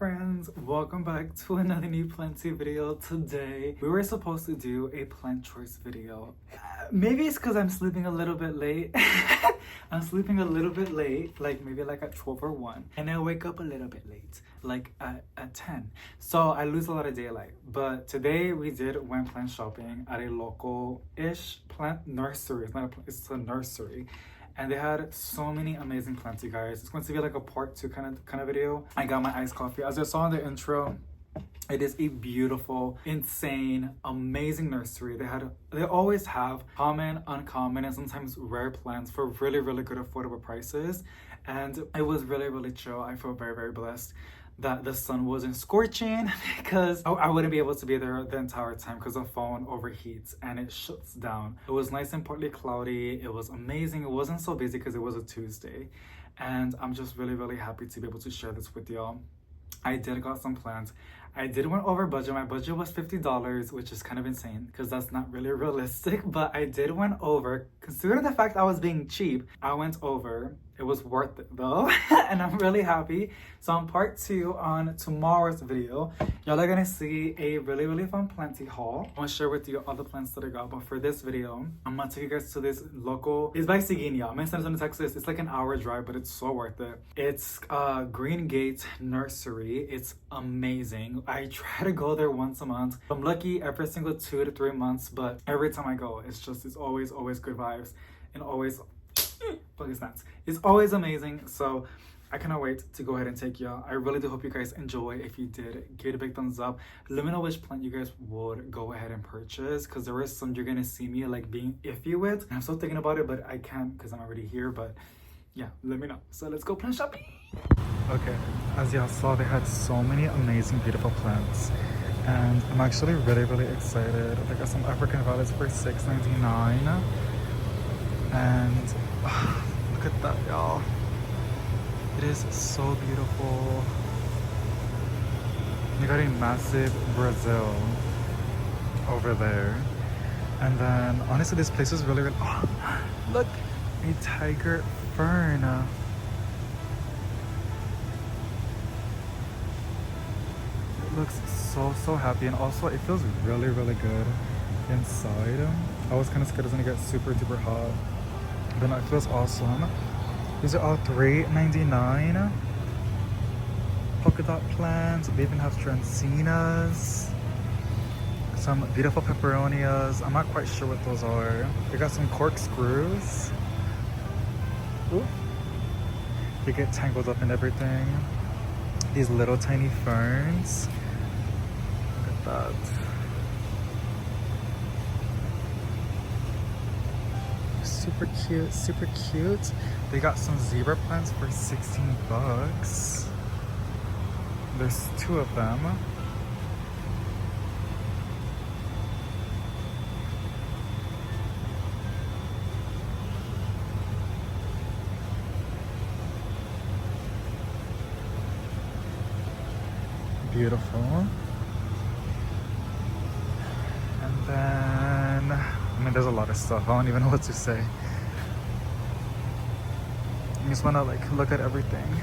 friends, welcome back to another new planty video. Today we were supposed to do a plant choice video. Maybe it's because I'm sleeping a little bit late. I'm sleeping a little bit late, like maybe like at 12 or 1, and I wake up a little bit late, like at 10, so I lose a lot of daylight. But today we went plant shopping at a local-ish plant nursery. It's a nursery. And they had so many amazing plants, you guys. It's going to be like a part 2 kind of video. I got my iced coffee. As I saw in the intro, it is a beautiful, insane, amazing nursery. They always have common, uncommon, and sometimes rare plants for really, really good affordable prices. And it was really, really chill. I feel very, very blessed that the sun wasn't scorching, because I wouldn't be able to be there the entire time because the phone overheats and it shuts down. It was nice and partly cloudy. It was amazing. It wasn't so busy because it was a Tuesday. And I'm just really, really happy to be able to share this with y'all. I did got some plants. I did went over budget. My budget was $50, which is kind of insane because that's not really realistic, but I did went over. Considering the fact I was being cheap, I went over. It was worth it though, and I'm really happy. So on part 2 on tomorrow's video, y'all are gonna see a really, really fun planty haul. I want to share with you all the plants that I got, but for this video, I'm gonna take you guys to this local, it's by Seguinha. I'm in San Antonio, Texas. It's like an hour drive, but it's so worth it. It's Green Gate Nursery. It's amazing. I try to go there once a month. I'm lucky every single 2 to 3 months, but every time I go, it's always good vibes, and always it's always amazing. So I cannot wait to go ahead and take y'all. I really do hope you guys enjoy. If you did, give it a big thumbs up. Let me know which plant you guys would go ahead and purchase, because there is some you're gonna see me like being iffy with. I'm still thinking about it, but I can't because I'm already here. But yeah, let me know. So let's go plant shopping. Okay, as y'all saw, they had so many amazing, beautiful plants, and I'm actually really, really excited. I got some African violets for $6.99, and look at that, y'all. It is so beautiful. You got a massive Brazil over there, and then honestly, this place is really, really. Oh, look, a tiger fern. It looks so happy, and also it feels really, really good inside. I was kind of scared it was gonna get super duper hot, but no, it feels awesome. These are all $3.99. Polka dot plants. We even have Transcenas. Some beautiful peperonias. I'm not quite sure what those are. We got some corkscrews. Ooh. They get tangled up in everything. These little tiny ferns. Look at that. Super cute, super cute. They got some zebra plants for $16. There's 2 of them. Beautiful. And then, I mean, there's a lot of stuff. I don't even know what to say. I just want to like look at everything.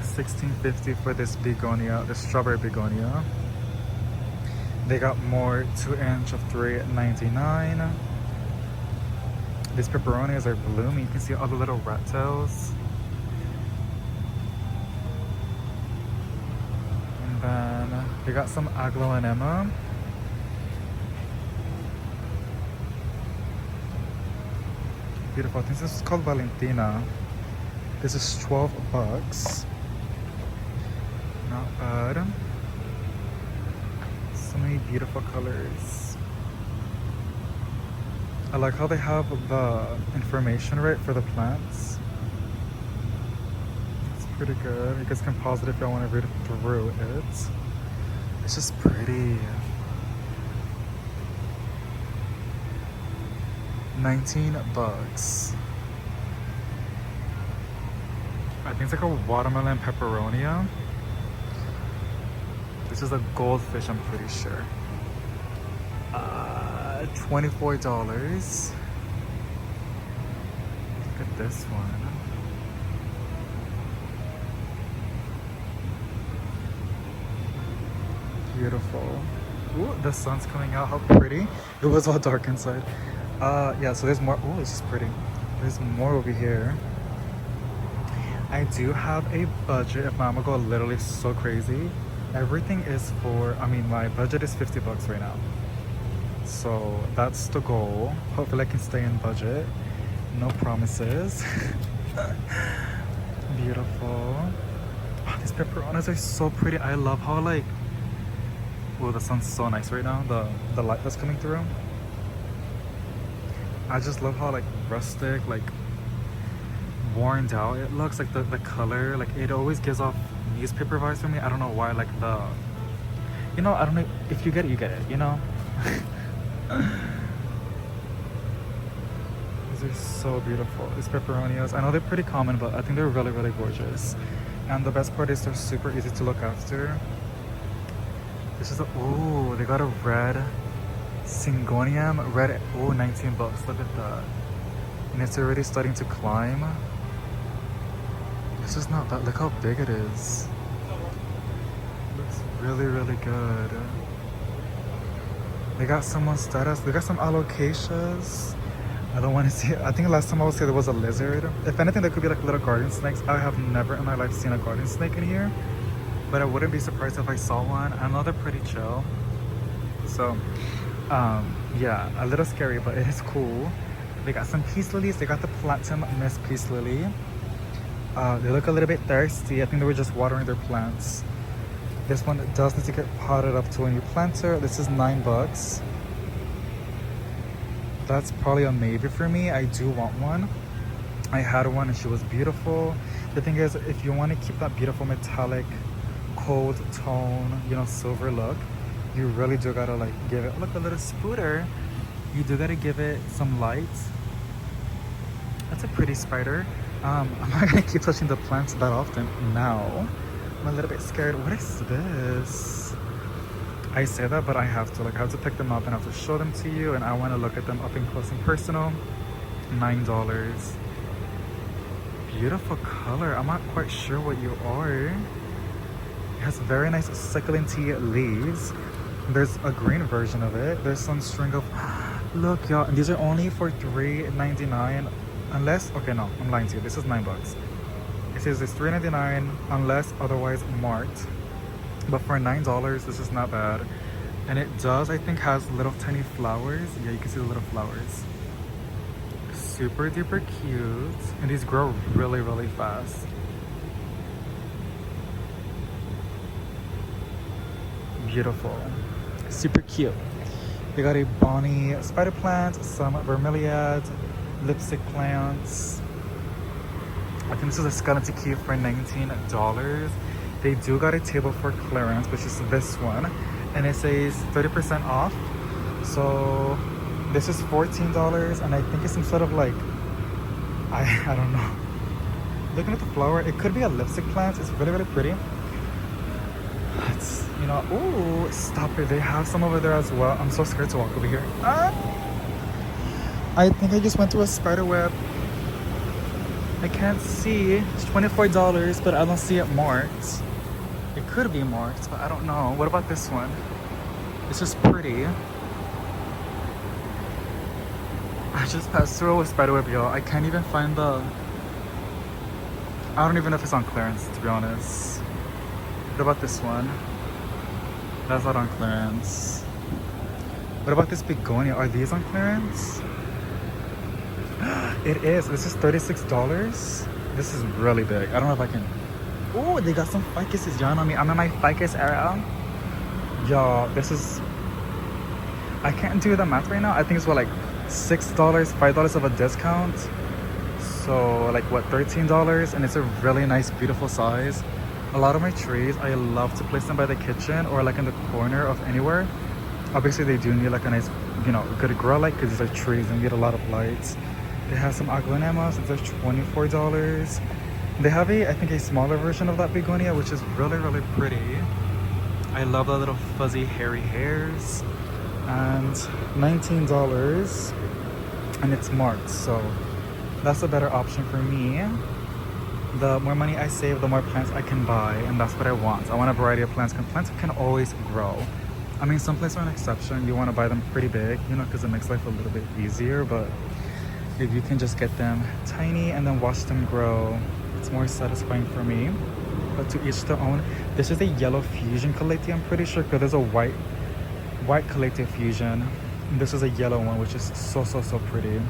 $16.50 for this begonia, the strawberry begonia. They got more 2-inch of $3.99. These peperonias are blooming. You can see all the little rat tails. And then they got some aglaonema. Beautiful. I think this is called Valentina. This is $12. Not bad. So many beautiful colors. I like how they have the information right for the plants. It's pretty good. You guys can pause it if y'all want to read through it. It's just pretty. $19. I think it's like a watermelon peperonia. This is a goldfish, I'm pretty sure. $24. Look at this one. beautiful. Ooh, the sun's coming out. How pretty. It was all dark inside. Yeah, so there's more. Oh, it's just pretty. There's more over here. I do have a budget. If I'm gonna go literally so crazy, everything is for, I mean, my budget is 50 bucks right now. So that's the goal. Hopefully I can stay in budget. No promises. Beautiful. Oh, these pepperonis are so pretty. I love how like, oh, the sun's so nice right now. The light that's coming through. I just love how like rustic, like worn out it looks. Like the color, like it always gives off newspaper vibes for me. I don't know why. Like the, you know, I don't know if you get it, you get it, you know. These are so beautiful, these pepperonias. I know they're pretty common, but I think they're really, really gorgeous. And the best part is they're super easy to look after. This is a, oh, they got a red Syngonium, red, oh, 19 bucks, look at that. And it's already starting to climb. This is not that, look how big it is. Looks really, really good. They got some monsteras, they got some alocasias. I don't want to see it. I think last time I was here there was a lizard. If anything, there could be like little garden snakes. I have never in my life seen a garden snake in here, but I wouldn't be surprised if I saw one. I know they're pretty chill. So, yeah, a little scary, but it is cool. They got some peace lilies. They got the platinum Miss Peace Lily. They look a little bit thirsty. I think they were just watering their plants. This one does need to get potted up to a new planter. This is 9 bucks. That's probably a maybe for me. I do want one. I had one and she was beautiful. The thing is, if you want to keep that beautiful metallic, cold tone, you know, silver look, you really do gotta like give it, look, a little spooter. You do gotta give it some light. That's a pretty spider. I'm not gonna keep touching the plants that often now. I'm a little bit scared. What is this? I say that, but I have to. Like, I have to pick them up and I have to show them to you, and I want to look at them up and close and personal. $9. Beautiful color. I'm not quite sure what you are. It has very nice succulent leaves. There's a green version of it. There's some string of, look y'all, these are only for $3.99 unless, okay, no, I'm lying to you. This is 9 bucks. It says it's $3.99 unless otherwise marked. But for $9, this is not bad. And it does, I think, has little tiny flowers. Yeah, you can see the little flowers. Super duper cute. And these grow really, really fast. Beautiful. Super cute. They got a Bonnie spider plant, some bromeliad, lipstick plants. I think this is a skeleton key for $19. They do got a table for clearance, which is this one, and it says 30% off. So this is $14, and I think it's some sort of like, I don't know. Looking at the flower, it could be a lipstick plant. It's really, really pretty. It's, you know, oh, stop it. They have some over there as well. I'm so scared to walk over here. I think I just went through a spider web. I can't see. It's $24, but I don't see it marked. It could be marked, but I don't know. What about this one? It's just pretty. I just passed through a spiderweb, y'all. I can't even find the... I don't even know if it's on clearance, to be honest. What about this one? That's not on clearance. What about this begonia? Are these on clearance? It is. This is $36. This is really big. I don't know if I can... Oh, they got some ficuses. Y'all know me. I'm in my ficus era. Y'all, this is... I can't do the math right now. I think it's what, like $6, $5 of a discount. So like what, $13? And it's a really nice, beautiful size. A lot of my trees, I love to place them by the kitchen or like in the corner of anywhere. Obviously they do need like a nice, you know, good grow light because these are trees and need a lot of lights. They have some aglaonemas. They're $24. They have a, I think, a smaller version of that begonia, which is really, really pretty. I love the little fuzzy hairy hairs. And $19, and it's marked, so that's a better option for me. The more money I save, the more plants I can buy, and that's what I want. I want a variety of plants, because plants can always grow. I mean, some plants are an exception. You want to buy them pretty big, you know, because it makes life a little bit easier. But if you can just get them tiny and then watch them grow, it's more satisfying for me. But to each their own. This is a yellow fusion calathea, I'm pretty sure, because there's a white calathea fusion. And this is a yellow one, which is so pretty.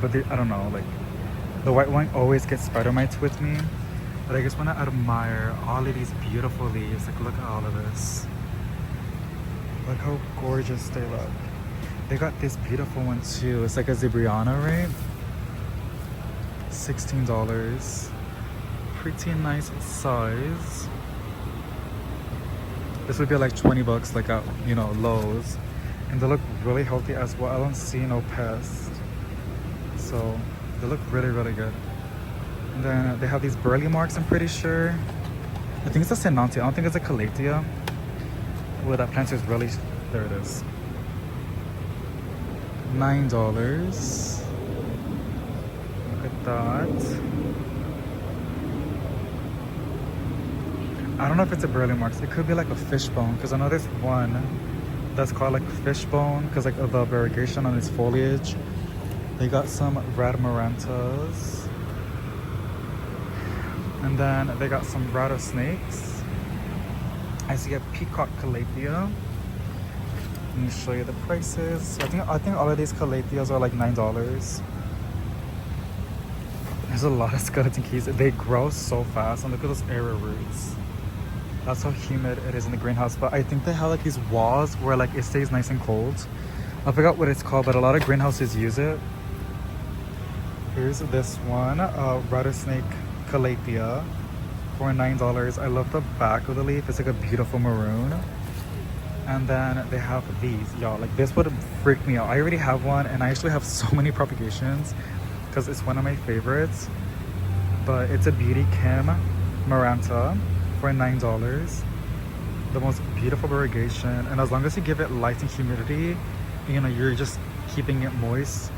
But I don't know, like the white one always gets spider mites with me. But I just want to admire all of these beautiful leaves. Like, look at all of this. Look how gorgeous they look. They got this beautiful one too. It's like a Zebriana, right? $16. Pretty nice size. This would be like 20 bucks, like at, you know, Lowe's. And they look really healthy as well. I don't see no pests. So they look really good. And then they have these burley marks, I'm pretty sure. I think it's a Senantia. I don't think it's a Calathea. Well, that plant is really, there it is. $9. Look at that. I don't know if it's a burley marks. It could be like a fishbone, because I know there's one that's called like fishbone because like of the variegation on its foliage. They got some red marantas, and then they got some rattlesnakes. I see a peacock calathea. Let me show you the prices. I think all of these calatheas are like $9. There's a lot of skeleton keys. They grow so fast, and look at those area roots. That's how humid it is in the greenhouse. But I think they have like these walls where like it stays nice and cold. I forgot what it's called, but a lot of greenhouses use it. Here's this one, rattlesnake calathea for $9. I love the back of the leaf. It's like a beautiful maroon. And then they have these, y'all. Like, this would freak me out. I already have one, and I actually have so many propagations because it's one of my favorites. But it's a Beauty Kim Maranta for $9. The most beautiful variegation, and as long as you give it light and humidity, you know, you're just keeping it moist.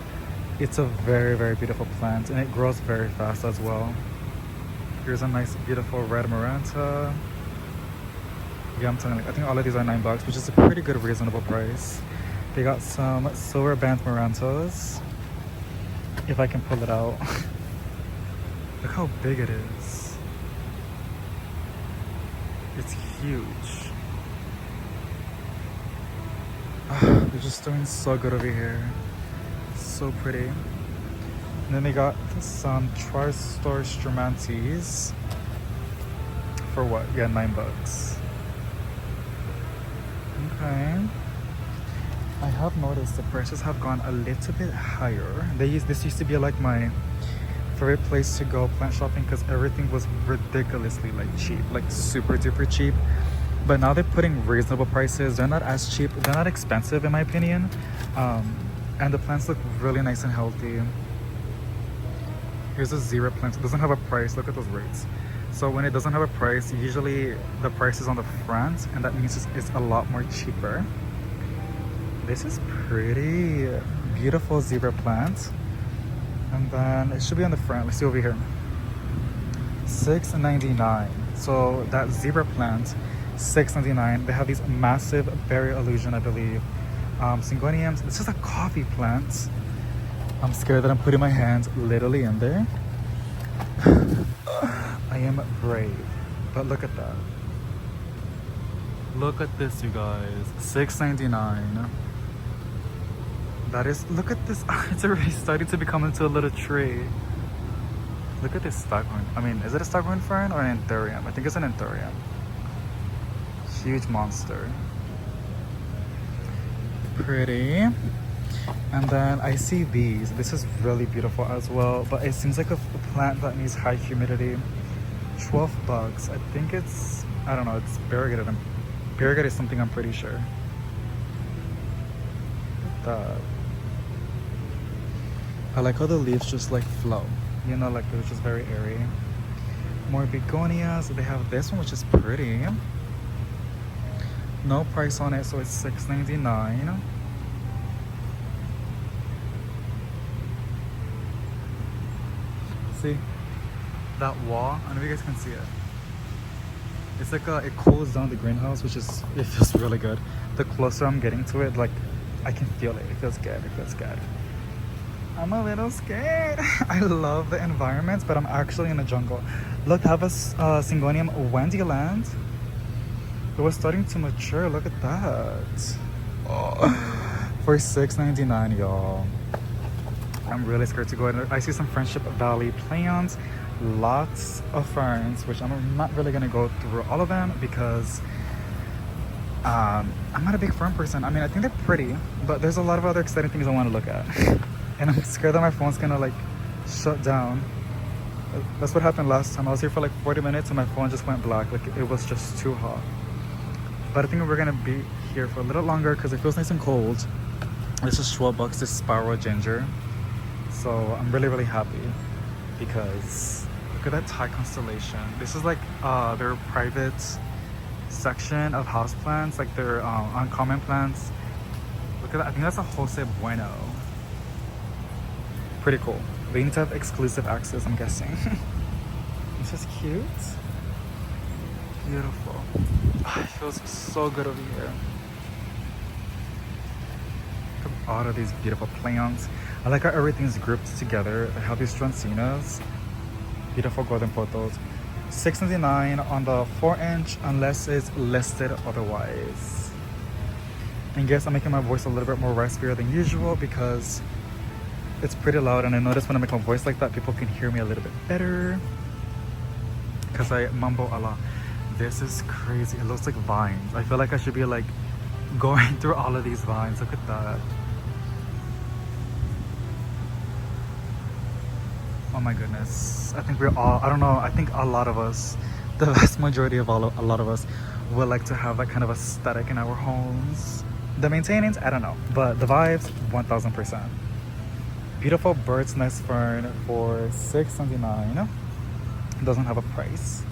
It's a very beautiful plant, and it grows very fast as well. Here's a nice beautiful red maranta. Yeah, I'm telling you, I think all of these are $9, which is a pretty good reasonable price. They got some silver band marantas, if I can pull it out. Look how big it is. It's huge. They're just doing so good over here. So pretty. And then they got some Tristar Stramantes for what? Yeah, $9. Okay. I have noticed the prices have gone a little bit higher. This used to be like my favorite place to go plant shopping because everything was ridiculously like cheap, like super duper cheap. But now they're putting reasonable prices. They're not as cheap. They're not expensive in my opinion. And the plants look really nice and healthy. Here's a zebra plant. It doesn't have a price. Look at those rates. So when it doesn't have a price, usually the price is on the front, and that means it's a lot more cheaper. This is pretty beautiful zebra plant. And then it should be on the front. Let's see over here. $6.99. So that zebra plant, $6.99. They have these massive berry illusion, I believe. Syngoniums. This is a coffee plant. I'm scared that I'm putting my hands literally in there. I am brave, but look at that. Look at this, you guys. $6.99. That is, look at this. It's already starting to become into a little tree. Look at this staghorn. I mean, is it a staghorn fern or an anthurium? I think it's an anthurium. Huge monster. Pretty. And then I see these. This is really beautiful as well, but it seems like a plant that needs high humidity. $12. I think it's, I don't know, it's variegated. Variegated is something, I'm pretty sure. That. I like how the leaves just like flow. You know, like they're just very airy. More begonias. They have this one, which is pretty. No price on it, so it's $6.99. See? that wall. I don't know if you guys can see it. It's like it cools down the greenhouse, which is, it feels really good. The closer I'm getting to it, like I can feel it. It feels good. It feels good. I'm a little scared. I love the environment, but I'm actually in the jungle. Look, have a Syngonium Wendyland. It was starting to mature. Look at that. Oh, for $6.99, y'all. I'm really scared to go in. I see some Friendship Valley plants, lots of ferns, which I'm not really gonna go through all of them because I'm not a big fern person. I mean, I think they're pretty, but there's a lot of other exciting things I want to look at. And I'm scared that my phone's gonna like shut down. That's what happened last time. I was here for like 40 minutes and my phone just went black. Like it was just too hot. But I think we're gonna be here for a little longer because it feels nice and cold. This is $12, this Sparrow Ginger. So I'm really, really happy because look at that Thai constellation. This is like their private section of houseplants, like their uncommon plants. Look at that. I think that's a Jose Bueno. Pretty cool. They need to have exclusive access, I'm guessing. It's just cute. Beautiful. Oh, it feels so good over here. Look at all of these beautiful plants. I like how everything's grouped together. I have these Strancinas. Beautiful golden photos. $6.99 on the 4-inch unless it's listed otherwise. And guess I'm making my voice a little bit more raspier than usual because it's pretty loud, and I notice when I make my voice like that, people can hear me a little bit better because I mumble a lot. This is crazy. It looks like vines. I feel like I should be like going through all of these vines. Look at that. Oh my goodness. I think we're all, I don't know, I think a lot of us, the vast majority of a lot of us would like to have that kind of aesthetic in our homes. The maintenance, I don't know, but the vibes, 1000%. Beautiful bird's nest fern for $6.99. Doesn't have a price.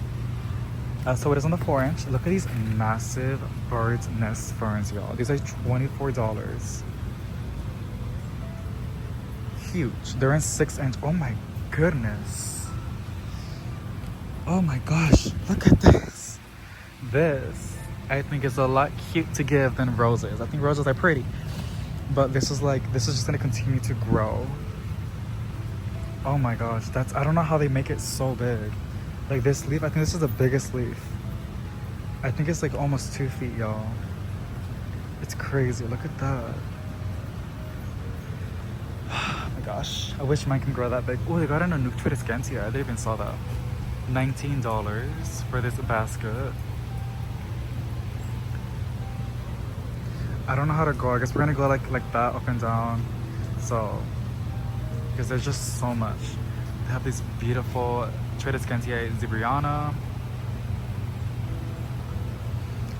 So it is on the 4-inch. Look at these massive bird's nest ferns, y'all. These are $24. Huge. They're in 6-inch. Oh my goodness. Oh my gosh. Look at this. This, I think, is a lot cute to give than roses. I think roses are pretty. But this is just gonna continue to grow. Oh my gosh, I don't know how they make it so big. Like this leaf, I think this is the biggest leaf. I think it's like almost 2 feet, y'all. It's crazy, look at that. Oh my gosh, I wish mine can grow that big. Oh, they got in a new Tradescantia. I didn't even saw that. $19 for this basket. I don't know how to go. I guess we're gonna go like that, up and down. So, because there's just so much. They have this beautiful Tradescantia Zibriana.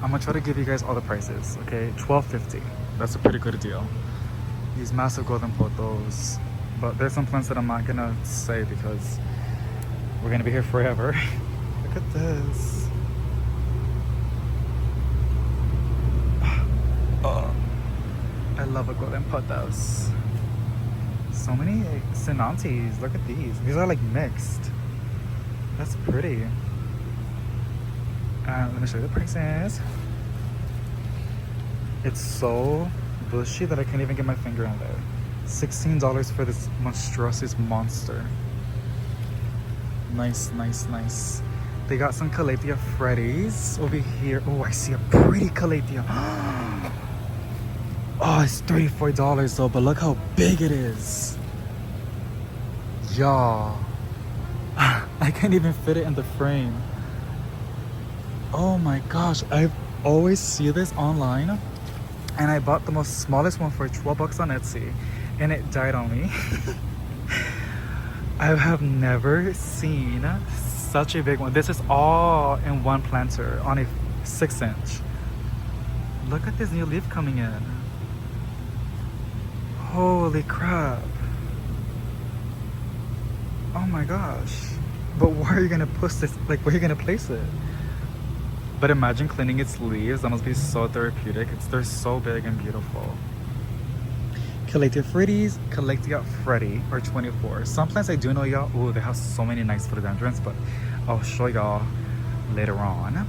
I'm gonna try to give you guys all the prices, okay? $12.50. That's a pretty good deal. These massive golden pothos. But there's some plants that I'm not gonna say because we're gonna be here forever. Look at this. I love a golden pothos. So many Sinantes. Look at these. These are like mixed. That's pretty. Let me show you the prices. It's so bushy that I can't even get my finger in there. $16 for this monstrous monster. Nice, nice, nice. They got some Calathea Freddies over here. Oh, I see a pretty Calathea. Oh, it's $34 though, but look how big it is. Y'all. I can't even fit it in the frame. Oh my gosh, I always see this online, and I bought the smallest one for $12 on Etsy, and it died on me. I have never seen such a big one. This is all in one planter on a 6-inch. Look at this new leaf coming in. Holy crap. Oh my gosh. But where are you gonna put this? Like, where are you gonna place it? But imagine cleaning its leaves. That must be so therapeutic. They're so big and beautiful. Calathea Freddy's, Calathea Freddy, or 24. Some plants I do know, y'all. Ooh, they have so many nice philodendrons, but I'll show y'all later on.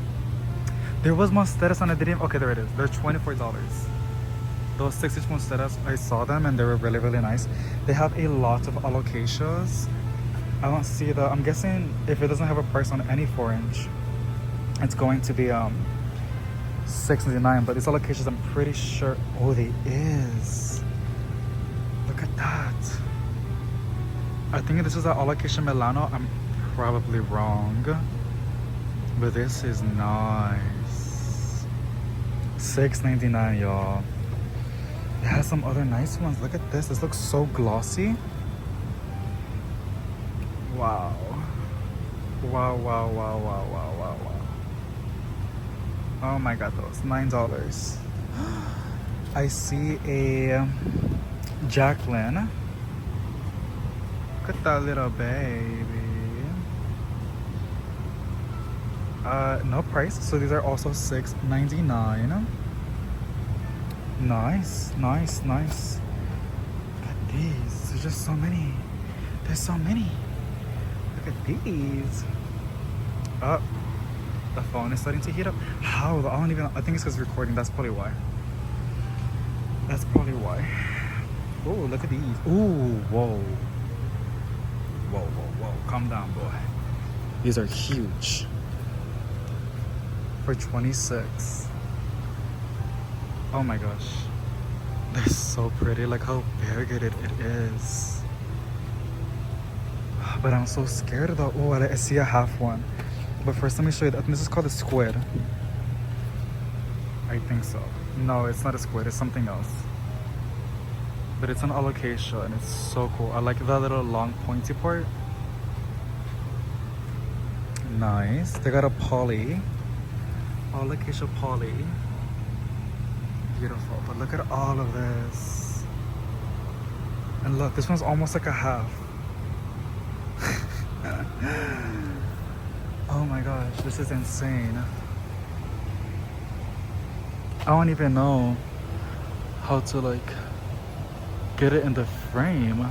There was monsteras on a didn't. Okay, there it is. They're $24. Those 6-inch monsteras, I saw them and they were really, really nice. They have a lot of alocasias. I don't see the. I'm guessing if it doesn't have a price on any 4-inch, it's going to be $6.99. But these allocations, I'm pretty sure. Oh, they is. Look at that. I think this is an alocasia Milano. I'm probably wrong, but this is nice. $6.99, y'all. It has some other nice ones. Look at this. This looks so glossy. Wow. Wow, wow, wow, wow, wow, wow, wow. Oh my god, those $9. I see a Jacqueline. Look at that little baby. No price. So these are also $6.99. Nice, nice, nice. Look at these. There's just so many. There's so many. Look at these. Oh, the phone is starting to heat up. How? I don't even. I think it's because it's recording. That's probably why. That's probably why. Oh, look at these. Ooh, whoa. Whoa, whoa, whoa. Calm down, boy. These are huge. For 26. Oh my gosh. They're so pretty. Like how variegated it is. But I'm so scared though. Oh, I see a half one. But first, let me show you. I think this is called a squid. I think so. No, it's not a squid. It's something else. But it's an alocasia and it's so cool. I like that little long pointy part. Nice. They got a poly. Alocasia poly. Beautiful. But look at all of this. And look, this one's almost like a half. Oh my gosh, this is insane. I don't even know how to like get it in the frame.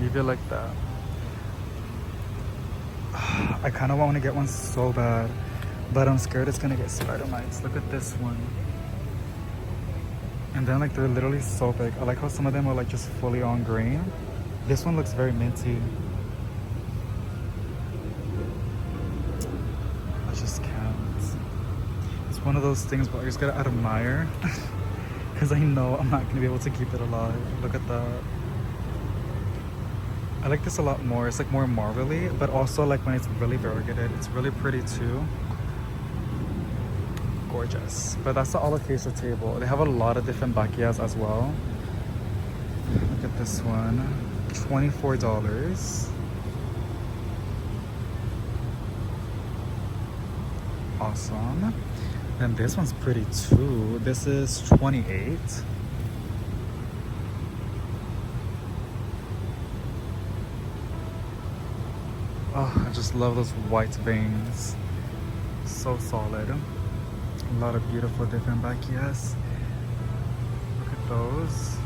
Leave it like that. I kind of want to get one so bad, but I'm scared it's gonna get spider mites. Look at this one. And then like they're literally so big. I like how some of them are like just fully on green. This one looks very minty. I just can't. It's one of those things where I just gotta admire because I know I'm not gonna be able to keep it alive. Look at that. I like this a lot more. It's like more marvelly, but also like when it's really variegated, it's really pretty too. Gorgeous. But that's the alocasia table. They have a lot of different bacchias as well. Look at this one. $24. Awesome. And this one's pretty too. This is $28. Oh, I just love those white veins. So solid. A lot of beautiful different bacchias. Look at those.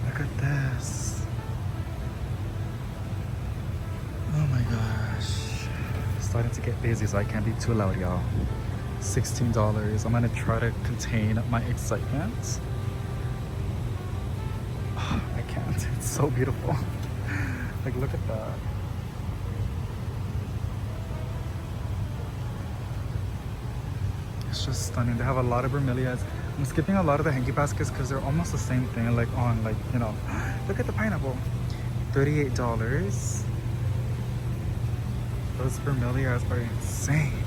Look at this. Oh my gosh. Starting to get busy, so I can't be too loud, y'all. $16. I'm gonna try to contain my excitement. Oh, I can't. It's so beautiful. Like, look at that. It's just stunning. They have a lot of bromeliads. I'm skipping a lot of the hanky baskets because they're almost the same thing, like on, like, you know. Look at the pineapple. $38. Those bromeliads are insane.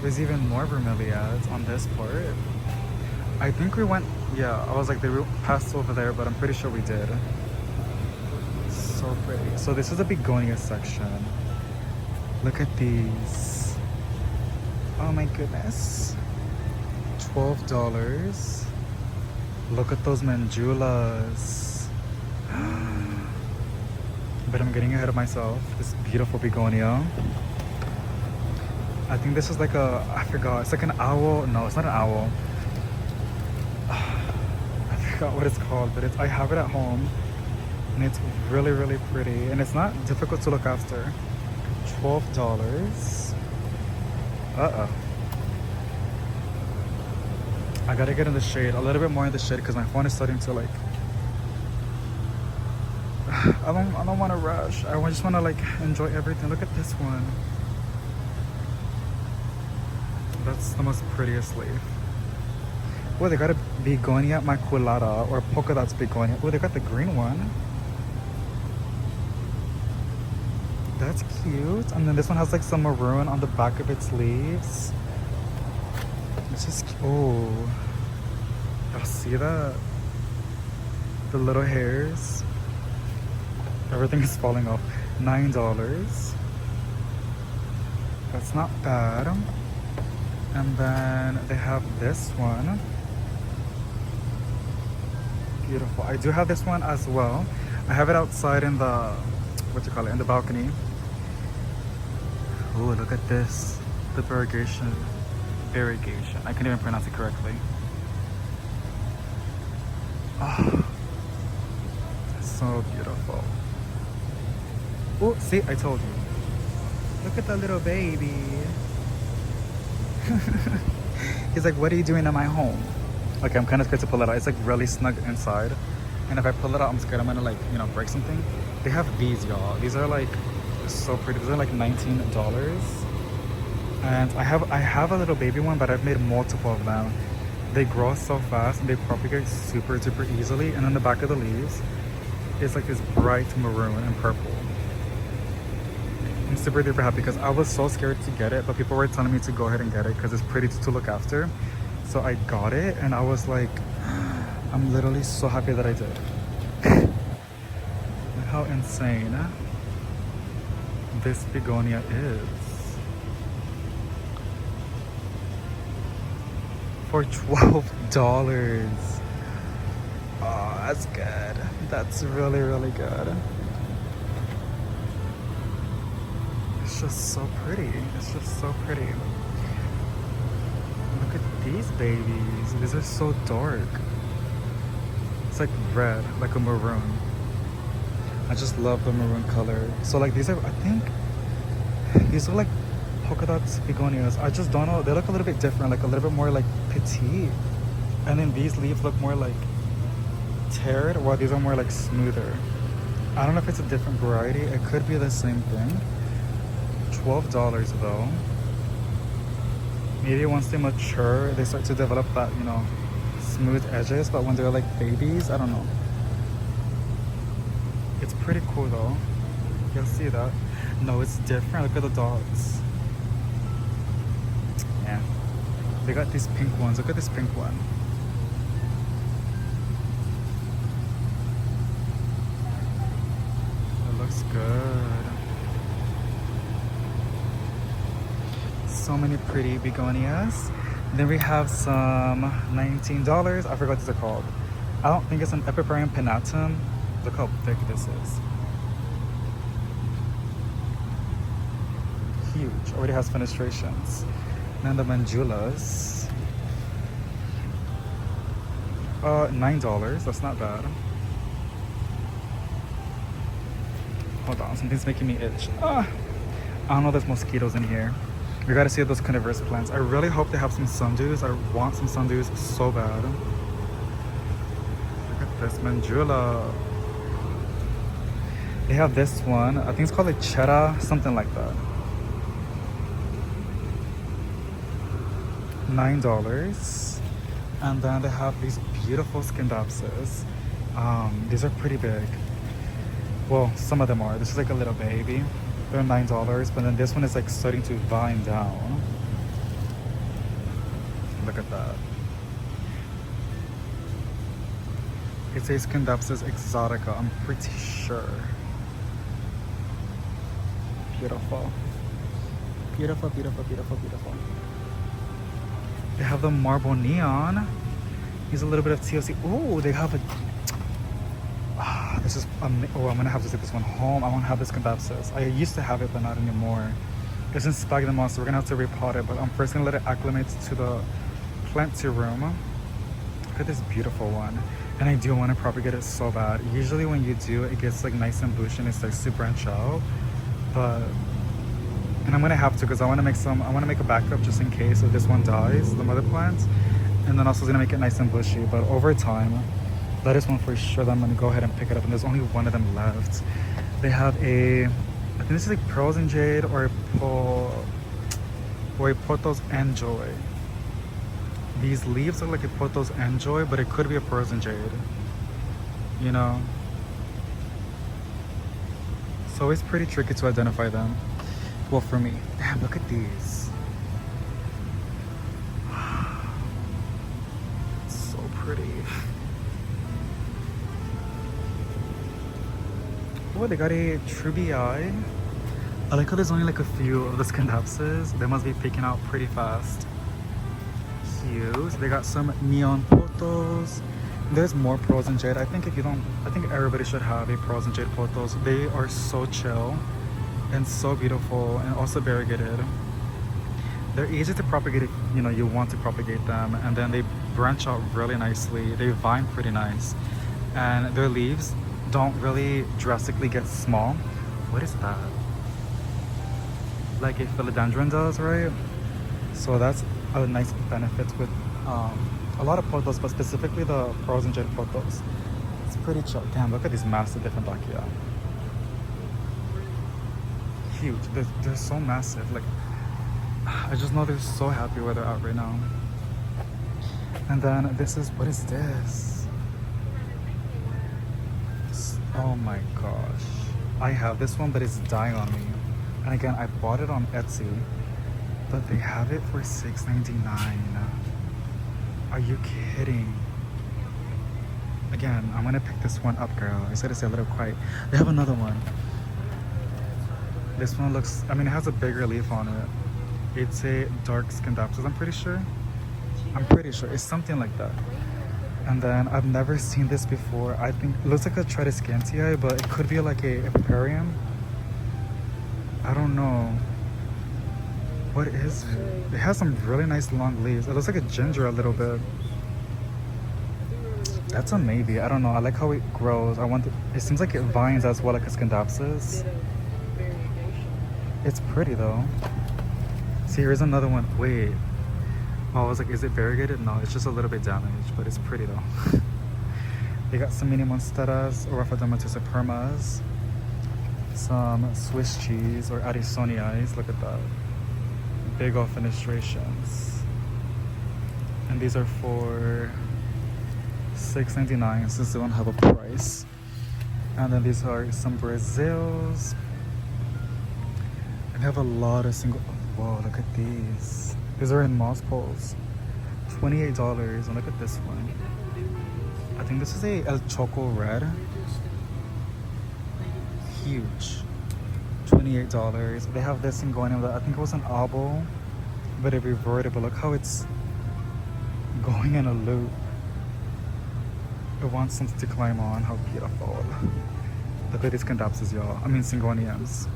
There's even more bromeliads on this part. I think we went, yeah, I was like, they passed over there, but I'm pretty sure we did. So pretty. So this is the begonia section. Look at these. Oh my goodness. $12. Look at those mandulas. But I'm getting ahead of myself. This beautiful begonia. I think this is like a, I forgot, it's like an owl. No, it's not an owl. I forgot what it's called, but I have it at home, and it's really, really pretty, and it's not difficult to look after. $12. Uh-oh. I gotta get in the shade, a little bit more in the shade, because my phone is starting to like, I don't want to rush. I just want to like enjoy everything. Look at this one. That's the most prettiest leaf. Oh, they got a begonia maculata, or polka dots begonia. Oh, they got the green one. That's cute. And then this one has like some maroon on the back of its leaves. It's just, oh, y'all see that? The little hairs. Everything is falling off. $9. That's not bad. And then they have this one. Beautiful. I do have this one as well. I have it outside in the, what you call it, in the balcony. Oh, look at this. The variegation. I can't even pronounce it correctly. Oh, that's so beautiful. Oh, see, I told you. Look at the little baby. He's like, what are you doing in my home? Okay, I'm kind of scared to pull it out. It's like really snug inside. And if I pull it out, I'm scared I'm gonna like, you know, break something. They have these, y'all. These are like so pretty. These are like $19. And I have a little baby one, but I've made multiple of them. They grow so fast and they propagate super easily. And on the back of the leaves, it's like this bright maroon and purple. I'm super duper happy because I was so scared to get it, but people were telling me to go ahead and get it because it's pretty to look after. So I got it and I was like, I'm literally so happy that I did. Look how insane this begonia is. For $12. Oh, that's good. That's really, really good. It's just so pretty. It's just so pretty. Look at these babies. These are so dark. It's like red, like a maroon. I just love the maroon color. So like these are, I think, these are like polka dots begonias. I just don't know. They look a little bit different, like a little bit more like petite. And then these leaves look more like teared, while these are more like smoother. I don't know if it's a different variety. It could be the same thing. $12 though. Maybe once they mature, they start to develop that, you know, smooth edges. But when they're like babies, I don't know. It's pretty cool though. You'll see that. No, it's different. Look at the dots. Yeah. They got these pink ones. Look at this pink one. It looks good. So many pretty begonias. Then we have some $19. I forgot what these are called. I don't think it's an Epipremium pinnatum. Look how thick this is. Huge. Already has fenestrations. And then the manjulas. $9. That's not bad. Hold on, something's making me itch. I don't know, there's mosquitoes in here. We gotta see those carnivorous plants. I really hope they have some sundews. I want some sundews so bad. Look at this manjula. They have this one. I think it's called a cheddar, something like that. $9. And then they have these beautiful scindapsus. These are pretty big. Well, some of them are. This is like a little baby. They're $9, but then this one is like starting to vine down. Look at that. It says Scindapsus exotica, I'm pretty sure. Beautiful. Beautiful, beautiful, beautiful, beautiful. They have the marble neon. Use a little bit of TLC. Oh, they have a... this is... oh, I'm gonna have to take this one home. I won't have this Scindapsus. I used to have it, but not anymore. It's just sphagnum moss, so we're gonna have to repot it, but I'm first gonna let it acclimate to the planty room. Look at this beautiful one. And I do want to propagate it so bad. Usually when you do, it gets like nice and bushy and it starts to branch out. But, and I'm gonna have to, because I want to make a backup just in case if this one dies, the mother plant. And then also gonna make it nice and bushy. But over time, that is one for sure that I'm gonna go ahead and pick it up. And there's only one of them left. They have a, I think this is like pearls and jade or a potos and joy. These leaves look like a potos and joy, but it could be a pearls and jade. You know? So it's pretty tricky to identify them. Well, for me. Damn, look at these. It's so pretty. Oh, they got a Trubii. I like how there's only like a few of the scandapses. They must be picking out pretty fast. Cute. They got some neon potos. There's more pearls and jade. I think everybody should have a pearls and jade potos. They are so chill and so beautiful and also variegated. They're easy to propagate if you want to propagate them, and then they branch out really nicely. They vine pretty nice, and their leaves don't really drastically get small. What is that? Like a philodendron does, right? So that's a nice benefit with a lot of potos, but specifically the pearls and jade potos. It's pretty chill. Damn, look at these massive Dieffenbachia. Huge. They're so massive. Like, I just know they're so happy where they're at right now. And then this is, what is this? Oh my gosh. I have this one, but it's dying on me. And again, I bought it on Etsy, but they have it for $6.99. Are you kidding? Again, I'm gonna pick this one up, girl. I said it's a little quiet. They have another one. This one looks, it has a bigger leaf on it. It's a dark scandapsus, I'm pretty sure. It's something like that. And then I've never seen this before. I think it looks like a Tradescantii, but it could be like a Epiparium. I don't know. What is it? It has some really nice long leaves. It looks like a ginger a little bit. That's a maybe. I don't know. I like how it grows. It seems like it vines as well, like a Scandapsus. It's pretty though. See, here's another one. Wait. Oh, I was like, is it variegated? No, it's just a little bit damaged, but it's pretty though. They got some mini monsteras or Rhaphidomatous some Swiss cheese or Addisoniais. Look at that. Big old fenestrations. And these are for $6.99 since they don't have a price. And then these are some Brazils. And they have a lot of single. Whoa, look at these. These are in moss poles. $28. And look at this one. I think this is a El Choco Red. Huge. $28. They have this thing going in that I think it was an oboe, but it reverted. But look how it's going in a loop. It wants something to climb on. How beautiful. Look at these Scandapsus, y'all. Syngoniums.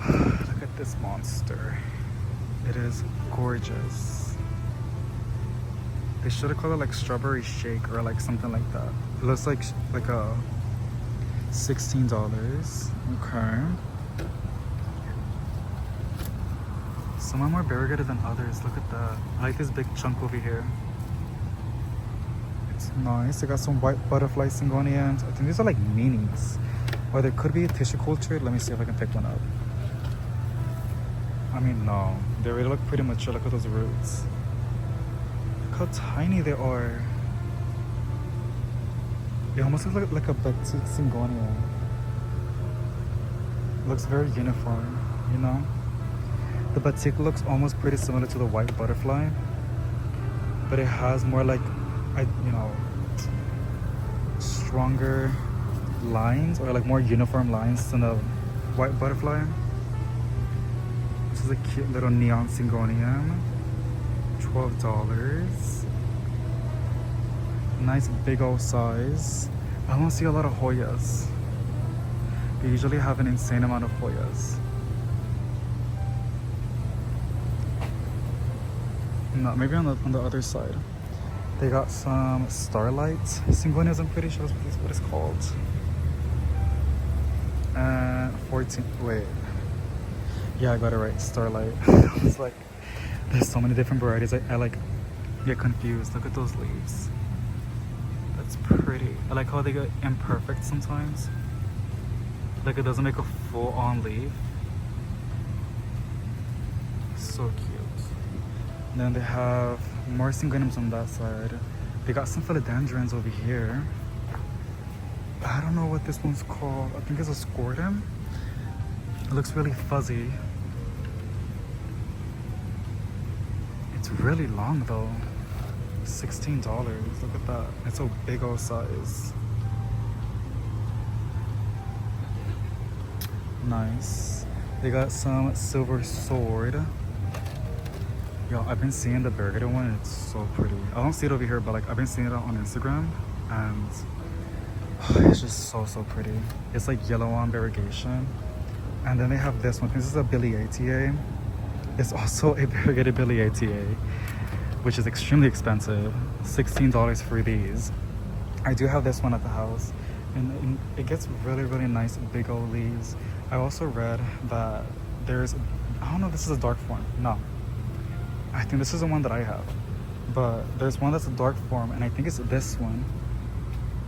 Look at this monster. It is gorgeous. They should have called it like strawberry shake or like something like that. It looks like a $16. Okay. Some are more variegated than others. Look at that. I like this big chunk over here. It's nice. They got some white butterfly Syngonians. I think these are like minis. Or there could be tissue cultured. Let me see if I can pick one up. No. They really look pretty mature. Look at those roots. Look how tiny they are. It almost looks like a batik Syngonia. Looks very uniform, you know? The batik looks almost pretty similar to the white butterfly, but it has more like, stronger lines or like more uniform lines than the white butterfly. This is a cute little neon Syngonium. $12. Nice big old size. I don't see a lot of Hoyas. They usually have an insane amount of Hoyas. No, maybe on the other side. They got some starlight cingonias, I'm pretty sure that's what it's called. And 14, wait. Yeah, I got it right, starlight. It's like, there's so many different varieties. I like get confused. Look at those leaves. That's pretty. I like how they get imperfect sometimes. Like it doesn't make a full-on leaf. So cute. And then they have more syngoniums on that side. They got some philodendrons over here. I don't know what this one's called. I think it's a scrotum. It looks really fuzzy. It's really long though. $16. Look at that. It's a big old size. Nice. They got some silver sword. Yo, I've been seeing the burgundy one. It's so pretty. I don't see it over here, but like I've been seeing it on Instagram, and it's just so pretty. It's like yellow on variegation. And then they have this one. This is a Billy ATA. It's also a variegated Billy ATA, which is extremely expensive. $16 for these. I do have this one at the house, and it gets really nice big old leaves. I also read that there's, I don't know if this is a dark form. No, I think this is the one that I have, but there's one that's a dark form, and I think it's this one.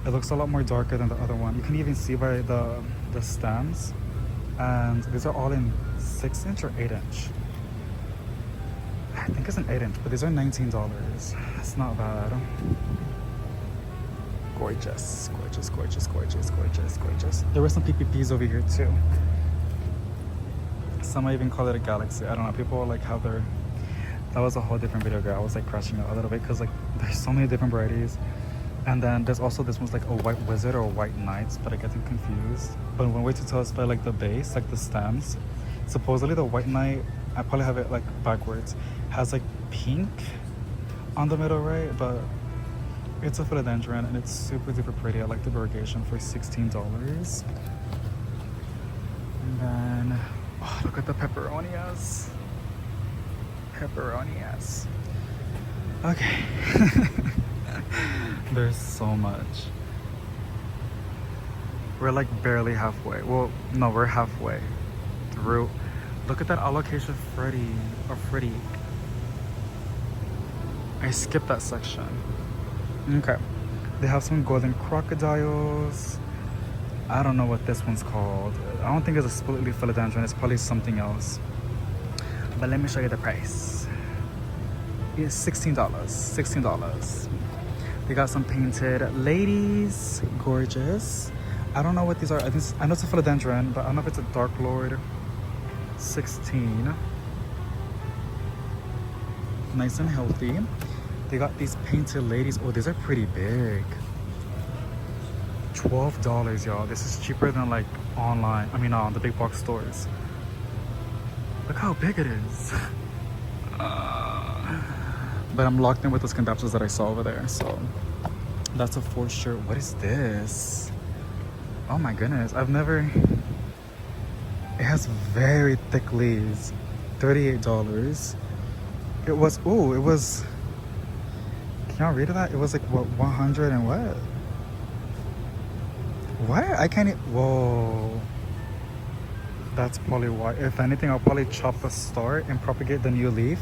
It looks a lot more darker than the other one. You can even see by the stems, and these are all in 6-inch or 8-inch. I think it's an 8-inch, but these are $19. That's not bad. Gorgeous. There were some PPPs over here too. Some might even call it a galaxy. I don't know. People like have their. That was a whole different video, girl. I was like crashing out a little bit because like there's so many different varieties. And then there's also this one's like a white wizard or a white knight, but I get them confused. But one way to tell is by like the base, like the stems. Supposedly the white knight, I probably have it like backwards, has like pink on the middle, right? But it's a philodendron and it's super duper pretty. I like the variegation for $16. And then, oh, look at the pepperonias. Okay. There's so much. We're like barely halfway. Well, no, we're halfway through. Look at that alocasia Freddy or Freddy. I skipped that section. Okay. They have some golden crocodiles. I don't know what this one's called. I don't think it's a split leaf philodendron. It's probably something else. But let me show you the price. It's $16. $16. They got some painted ladies. Gorgeous. I don't know what these are. I know it's a philodendron, but I don't know if it's a Dark Lord. 16. Nice and healthy. They got these painted ladies. Oh, these are pretty big. $12, y'all. This is cheaper than like online. I mean, on the big box stores. Look how big it is. But I'm locked in with those contraptions that I saw over there. So that's a for sure. What is this? Oh my goodness. I've never... It has very thick leaves. $38. It was... Ooh, it was... Can y'all read that? It was like, what, 100 and what? What? I can't... Whoa. That's probably why. If anything, I'll probably chop the start and propagate the new leaf.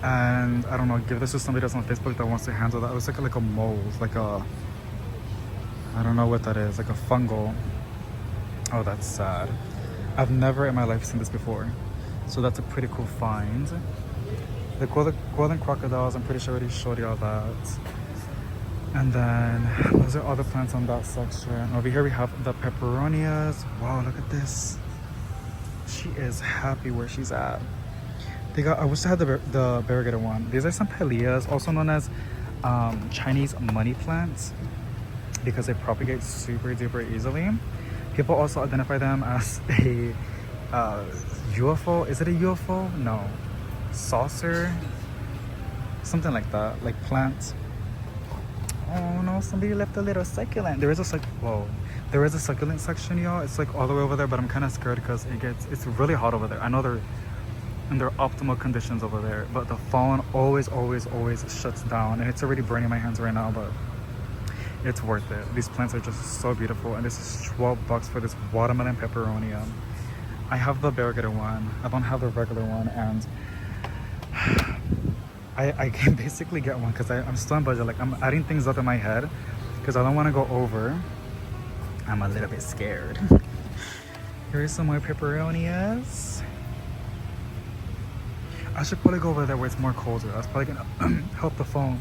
And I don't know, give this to somebody that's on Facebook that wants to handle that. It was like a mold, like a, I don't know what that is, like a fungal. Oh, that's sad. I've never in my life seen this before. So that's a pretty cool find. The golden crocodiles, I'm pretty sure I already showed y'all that. And then those are all the plants on that section. Over here we have the peperonias. Wow, look at this. She is happy where she's at. They got, I wish I had the variegated one. These are some Peleas, also known as Chinese money plants, because they propagate super duper easily. People also identify them as a UFO. Is it a UFO? No. Saucer? Something like that, like plant. Oh no, somebody left a little succulent. There is a there is a succulent section, y'all. It's like all the way over there, but I'm kind of scared because it's really hot over there. I know in their optimal conditions over there. But the phone always shuts down, and it's already burning my hands right now, but it's worth it. These plants are just so beautiful, and this is 12 bucks for this watermelon peperonia. I have the variegated one. I don't have the regular one, and I can basically get one because I'm still on budget. Like, I'm adding things up in my head because I don't want to go over. I'm a little bit scared. Here's some more peperonias. I should probably go over there where it's more colder. That's probably gonna help the phone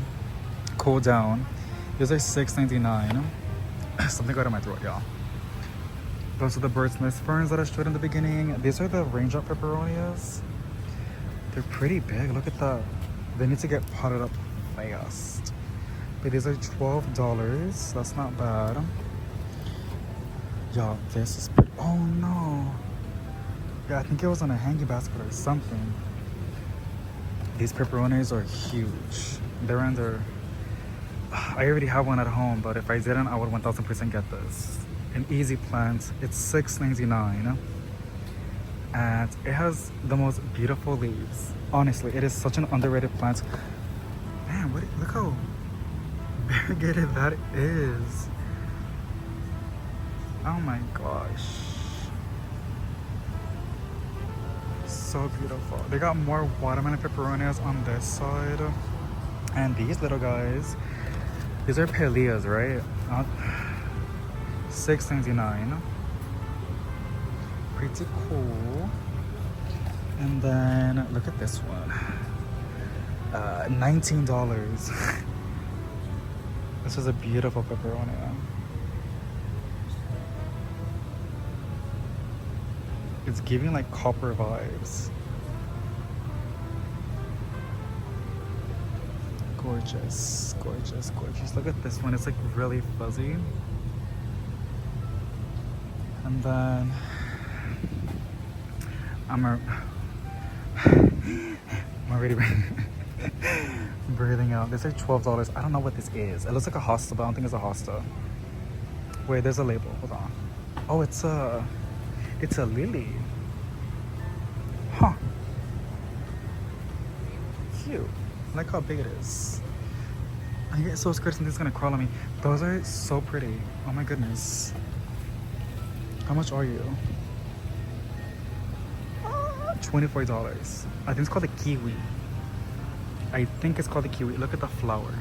cool down. These are $6.99. Something got in my throat, y'all. Those are the bird's nest ferns that I showed in the beginning. These are the raindrop peperonias. They're pretty big. Look at that. They need to get potted up fast. But these are $12. That's not bad. Y'all, this is pretty. Oh no. Yeah, I think it was on a hanging basket or something. These peperonis are huge. They're under. I already have one at home, but if I didn't, I would 1000% get this. An easy plant. It's $6.99. And it has the most beautiful leaves. Honestly, it is such an underrated plant. Man, look how variegated that is. Oh my gosh. So beautiful. They got more watermelon peperonias on this side. And these little guys, these are Peleas, right? $6.99. Pretty cool. And then look at this one. $19. This is a beautiful peperonia. It's giving like copper vibes. Gorgeous, gorgeous, gorgeous. Look at this one. It's like really fuzzy. And then I'm already breathing out. This is $12. I don't know what this is. It looks like a hosta, but I don't think it's a hosta. Wait, there's a label. Hold on. Oh, it's a lily. Huh. Cute. I like how big it is. I get so scared something's gonna crawl on me. Those are so pretty. Oh my goodness. How much are you? $24. I think it's called a kiwi. I think it's called a kiwi. Look at the flower.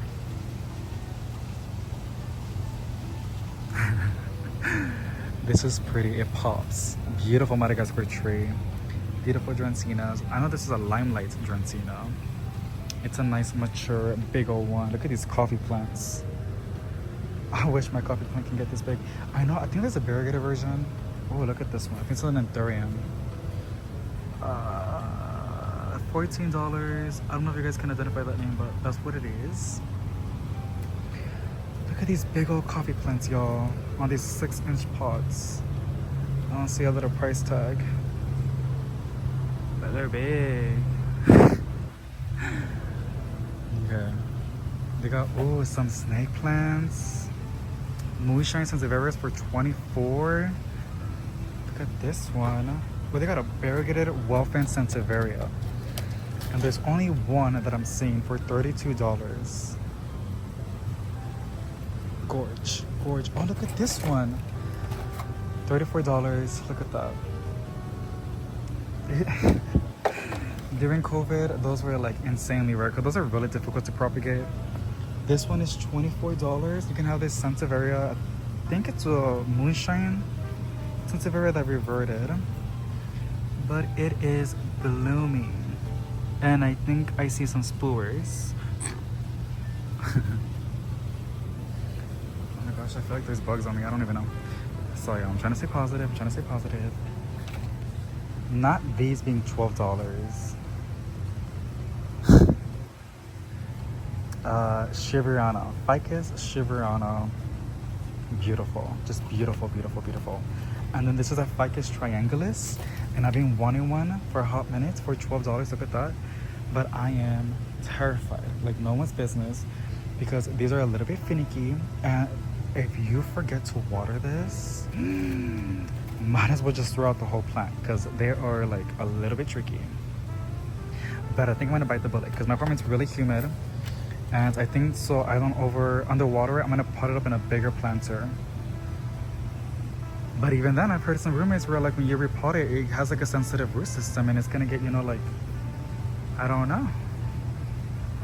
This is pretty. It pops. Beautiful Madagascar tree. Beautiful Dracaenas. I know this is a limelight Dracaena. It's a nice, mature, big old one. Look at these coffee plants. I wish my coffee plant can get this big. I know. I think there's a variegated version. Oh, look at this one. I think it's an anthurium. $14. I don't know if you guys can identify that name, but that's what it is. Look at these big old coffee plants, y'all, on these 6-inch pots. I don't see a little price tag, but they're big. Okay. They got, oh, some snake plants. Moonshine Sanseverus for $24. Look at this one. Well, they got a variegated Welfan Sanseveria. And there's only one that I'm seeing for $32. Gorge. Oh, look at this one. $34. Look at that. During COVID, those were like insanely rare because those are really difficult to propagate. This one is $24. You can have this Sanseveria. I think it's a Moonshine Sanseveria that reverted. But it is blooming. And I think I see some spores. Oh my gosh, I feel like there's bugs on me. I don't even know. Sorry, I'm trying to stay positive. Not these being $12. Shiveriana. Ficus Shiveriana. Beautiful. Just beautiful. And then this is a Ficus triangulus. And I've been wanting one for a hot minute for $12. Look at that. But I am terrified. Like no one's business. Because these are a little bit finicky. And if you forget to water this, might as well just throw out the whole plant. Because they are like a little bit tricky. But I think I'm gonna bite the bullet because my apartment's really humid. And I think so I don't underwater it, I'm gonna pot it up in a bigger planter. But even then, I've heard some rumors where like when you repot it, it has like a sensitive root system and it's gonna get, you know, like, I don't know.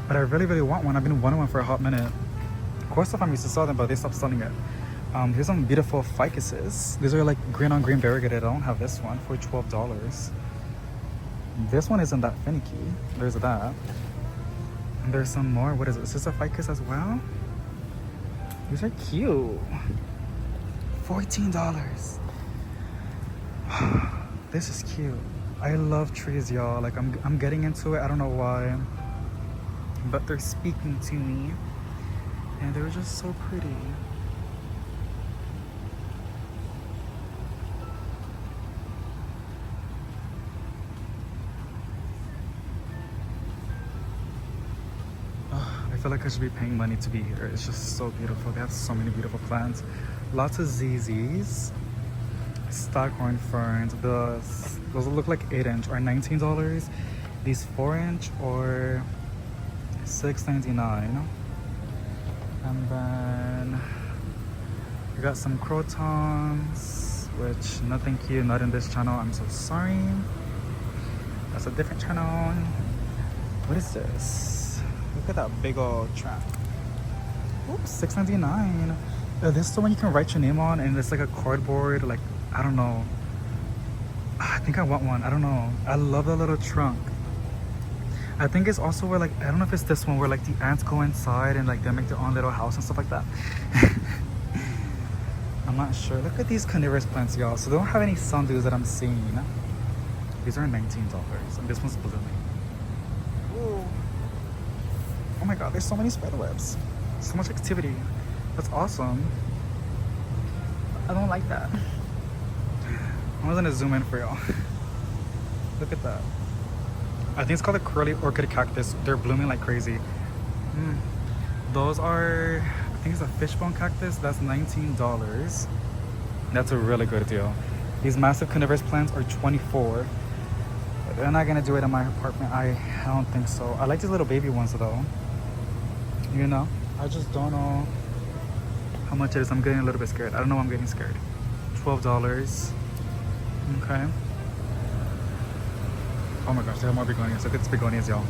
But I really, really want one. I've been wanting one for a hot minute. Of course, the farm used to sell them, but they stopped selling it. Here's some beautiful ficuses. These are like green on green variegated. I don't have this one for $12. This one isn't that finicky. There's that. And there's some more. What is it? Is this a ficus as well? These are cute. $14. This is cute. I love trees, y'all. Like I'm getting into it. I don't know why, but they're speaking to me, and they're just so pretty. I feel like I should be paying money to be here. It's just so beautiful. They have so many beautiful plants. Lots of ZZs, staghorn ferns. Those look like 8-inch or $19. These 4-inch or $6.99. And then we got some crotons, which no thank you, not in this channel. I'm so sorry. That's a different channel. What is this? Look at that big old trap. Oops, $6.99. This is the one you can write your name on, and it's like a cardboard, like, I don't know. I think I want one. I don't know. I love that little trunk. I think it's also where, like, I don't know if it's this one where like the ants go inside and like they make their own little house and stuff like that. I'm not sure. Look at these carnivorous plants, y'all. So they don't have any sundews that I'm seeing. These are $19, and this one's blooming. Ooh. Oh my god, there's so many spider webs. So much activity. That's awesome. I don't like that. I'm gonna zoom in for y'all. Look at that. I think it's called a curly orchid cactus. They're blooming like crazy. Those are, I think it's a fishbone cactus. That's $19. That's a really good deal. These massive carnivorous plants are $24. But they're not gonna do it in my apartment. I don't think so. I like these little baby ones though. You know, I just don't know how much it is. I'm getting a little bit scared. I don't know why I'm getting scared. $12. Okay. Oh my gosh, they have more begonias. Look at these begonias, y'all.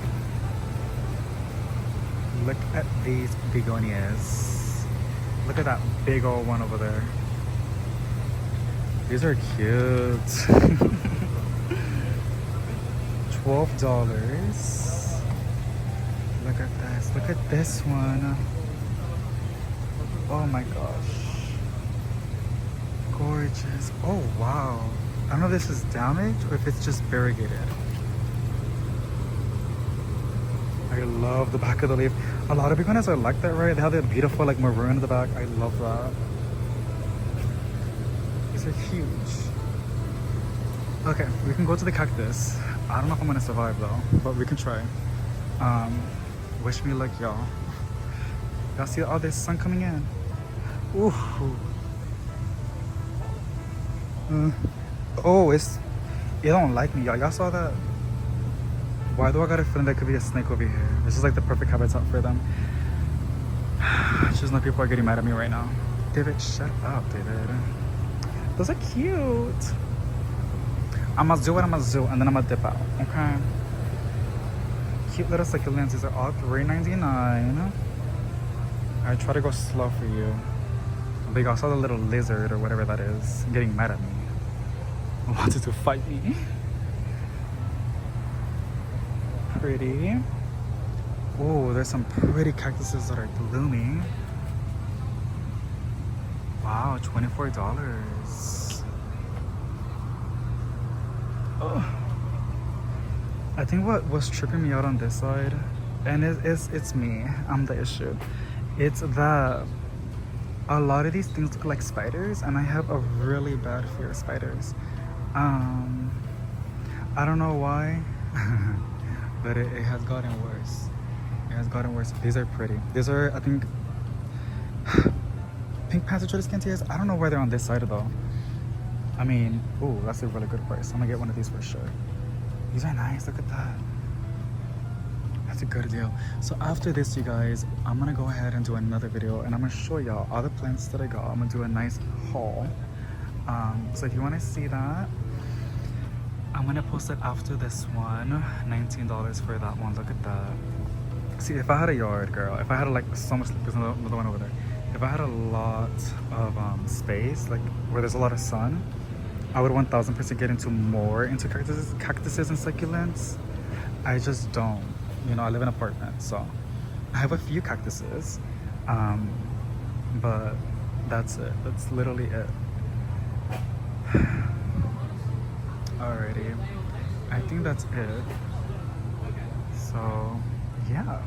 Look at these begonias. Look at that big old one over there. These are cute. $12. Look at this. Look at this one. Oh my gosh. Gorgeous. Oh wow. I don't know if this is damaged or if it's just variegated. I love the back of the leaf. A lot of begonias are like that, right? They have that beautiful like maroon in the back. I love that. These are huge. Okay, we can go to the cactus. I don't know if I'm gonna survive though, but we can try. Wish me luck, y'all. Y'all see all this sun coming in? Ooh. Oh, it don't like me, y'all. Y'all saw that? Why do I got a feeling there could be a snake over here? This is like the perfect habitat for them. Just know people are getting mad at me right now. David, shut up, David. Those are cute. I'm gonna do what I'm gonna do, and then I'm gonna dip out, okay? Cute little succulents. These are all $3.99. I try to go slow for you. But I saw the little lizard or whatever that is getting mad at me. Wanted to fight me. Pretty. Oh, there's some pretty cactuses that are blooming. Wow, $24. Oh. I think what was tripping me out on this side, and it's me, I'm the issue. It's that a lot of these things look like spiders, and I have a really bad fear of spiders. I don't know why, but it has gotten worse. It has gotten worse. These are pretty. These are, I think, pink panther tradescantias. I don't know where they're on this side though. I mean, ooh, that's a really good price. I'm gonna get one of these for sure. These are nice. Look at that. it's a good deal. So after this, you guys, I'm gonna go ahead and do another video, and I'm gonna show y'all all the plants that I got. I'm gonna do a nice haul. So if you want to see that, I'm gonna post it after this one. $19 for that one. Look at that. See, if I had a yard, girl, if I had like so much, there's another one over there. If I had a lot of space, like where there's a lot of sun, I would 1000% get into cactuses and succulents. I just don't. You know, I live in an apartment, so I have a few cactuses, but that's it. That's literally it. Alrighty, I think that's it. So yeah.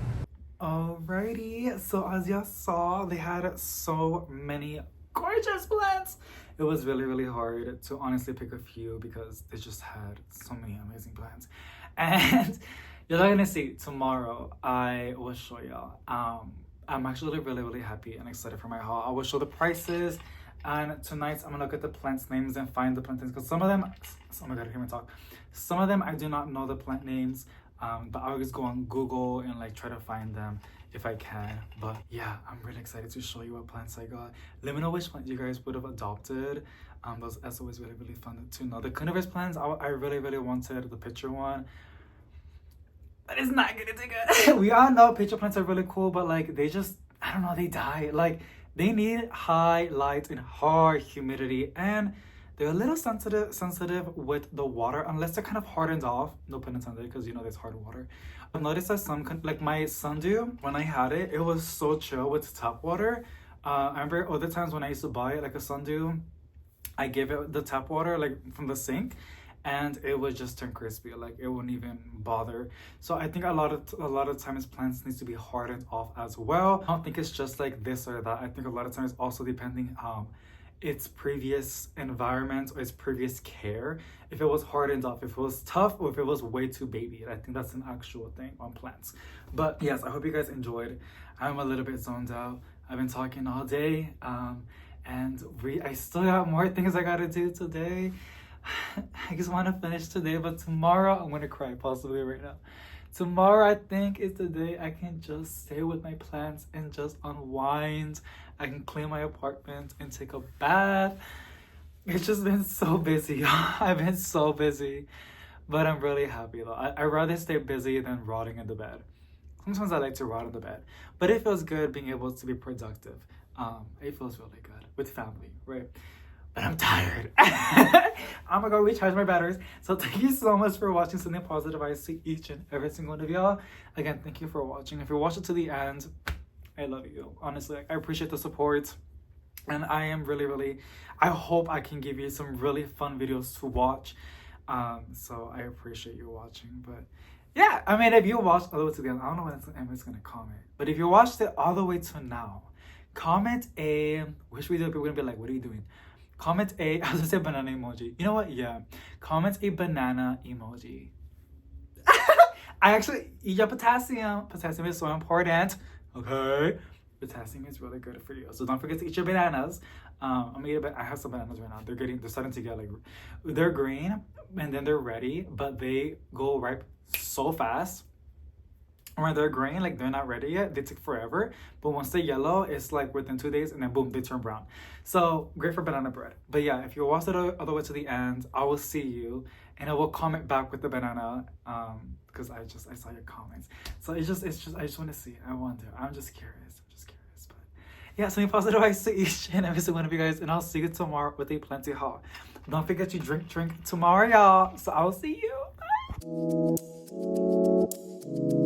Alrighty, so as y'all saw, they had so many gorgeous plants. It was really hard to honestly pick a few because they just had so many amazing plants. And you're not gonna see tomorrow. I will show y'all. I'm actually really happy and excited for my haul. I will show the prices, and tonight I'm gonna look at the plants names and find the plant names, because some of them, oh my god, hear me talk. Some of them I do not know the plant names, but I always go on Google and like try to find them if I can. But yeah, I'm really excited to show you what plants I got. Let me know which plant you guys would have adopted. That's always really fun to know. The coniferous plants, I really wanted the picture one, but it's not gonna take it. We all know picture plants are really cool, but like they just, I don't know, they die. Like they need high light and high humidity, and they're a little sensitive with the water, unless they're kind of hardened off, no pun intended, because you know there's hard water. I've noticed that some, like my sundew, when I had it, it was so chill with tap water. I remember other times when I used to buy it, like a sundew, I gave it the tap water like from the sink, and it would just turn crispy. Like it wouldn't even bother. So I think a lot of times plants needs to be hardened off as well. I don't think it's just like this or that. I think a lot of times also depending its previous environment or its previous care, if it was hardened off, if it was tough, or if it was way too baby. I think that's an actual thing on plants. But yes, I hope you guys enjoyed. I'm a little bit zoned out. I've been talking all day, and I still got more things I gotta do today. I just want to finish today, but tomorrow I'm gonna cry possibly right now. Tomorrow I think is the day I can just stay with my plants and just unwind. I can clean my apartment and take a bath. It's just been so busy, y'all. I've been so busy, but I'm really happy though. I'd rather stay busy than rotting in the bed. Sometimes I like to rot in the bed, but it feels good being able to be productive. It feels really good with family, right? But I'm tired. I'm gonna go recharge my batteries. So thank you so much for watching Something Positive I see each and every single one of y'all. Again, thank you for watching. If you watched it to the end, I love you. Honestly, I appreciate the support. And I am really, I hope I can give you some really fun videos to watch. So I appreciate you watching. But yeah, I mean, if you watched all the way to the end, I don't know when anybody's gonna comment. But if you watched it all the way to now, comment a, which video people are gonna be like, what are you doing? Comment a, I was gonna say banana emoji. You know what? Yeah. Comment a banana emoji. I actually eat your potassium. Potassium is so important. Okay. Potassium is really good for you. So don't forget to eat your bananas. I'm gonna eat a bit. I have some bananas right now. They're starting to get like, they're green and then they're ready, but they go ripe so fast. When they're green, like they're not ready yet, they take forever. But once they're yellow, it's like within 2 days, and then boom, they turn brown. So great for banana bread. But yeah, if you watched it all the way to the end, I will see you, and I will comment back with the banana, because I saw your comments. So it's just I just want to see. I wonder. I'm just curious. But yeah, Something Positive I see each and every single one of you guys, and I'll see you tomorrow with a plenty haul. Don't forget to drink tomorrow, y'all. So I'll see you. Bye.